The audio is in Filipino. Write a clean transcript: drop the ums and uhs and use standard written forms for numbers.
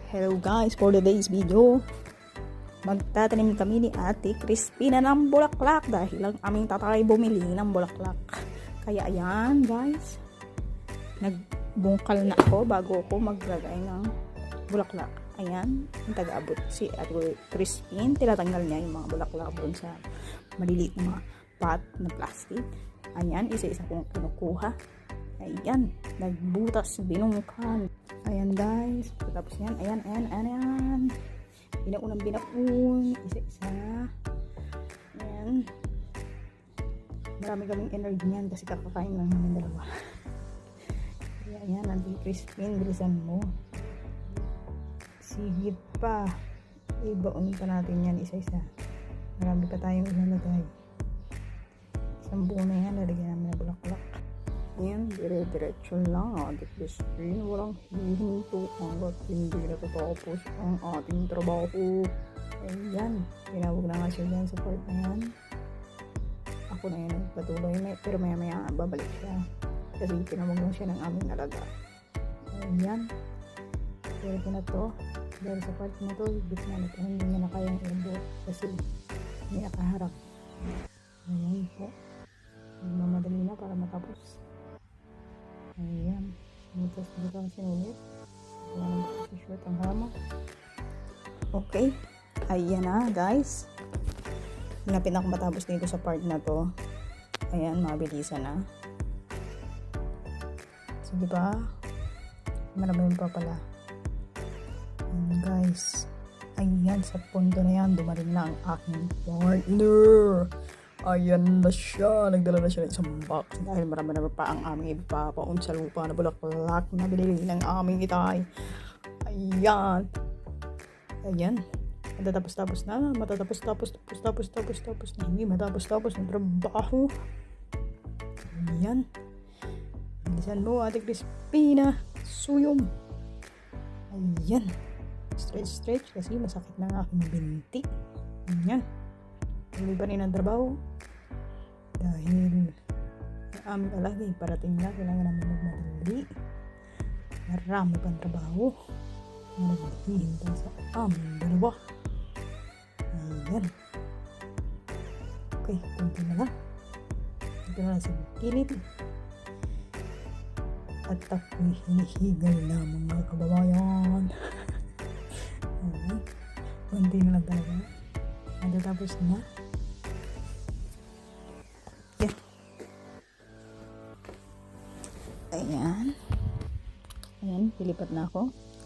Hello guys, for today's video, magtatanim kami ni Ate Crispina ng bulaklak dahil ang aming tatay bumili ng bulaklak. Kaya ayan guys, nagbungkal na ako bago ako maglagay ng bulaklak. Ayan, yung taga-abot si Ate Crispin, tinatanggal niya yung mga bulaklak doon sa maliliit na mga pot na plastic. Ayan, isa-isa kong kinukuha. Ayan, nagbutas, binungkal. Ayan guys, tapos yan, ayan. Binaun, isa-isa. Ayan. Marami kaming energy niyan kasi kakakain lang namin dalawa. Kaya ayan, Ate Crispin, bilisan mo. Sige pa. Ibaunin pa natin yan isa-isa. Marami pa tayong ilalagay. Isang buo na yan, lalagyan namin na bulaklak. Ayan, dire-diretso lang Ate Crispin, walang hihinto hanggat hindi natatapos ang ating trabaho. Ayan, tinawag na nga siya dyan sa part na yan. Ako na yan nagpatuloy, pero maya babalik siya kasi tinawag lang siya ng aming alaga. Ayan, pero na to dahil sa part na to, gitna na to, hindi niya na kayang ilabot kasi hindi nakaharap. Ayan po, mamadali na para matapos. Ayan, butas dito ang sinulit. Ayan, butas short ang hama. Okay, ayan na guys, malapit na akong matapos dito sa part na to. Ayan, mabilisan na. Sige pa, marami pa pala. Ayan guys, ayan, sa punto na yan dumating na ang aking partner. Ayan na siya, nagdala na siya ng isang box dahil marami na pa ang aming ipapaon sa lupa na bulaklak na binili ng aming itay. Ayan, matatapos na, hindi matapos ng trabaho. Ayan, bilisan mo Ate Crispina, suyom. Ayan, stretch kasi masakit na ang aking binti. Ayan, hindi pa rin ang trabaho dahil ang aming alaga parating na, kailangan namin magmadali. Marami pang trabaho na naghihintay sa aming dalawa. Ayan, okay, punta na lang dito na sa kilid at ako'y hinihigal na mga kababayan. Ayan, kunti na lang talaga, matatapos na.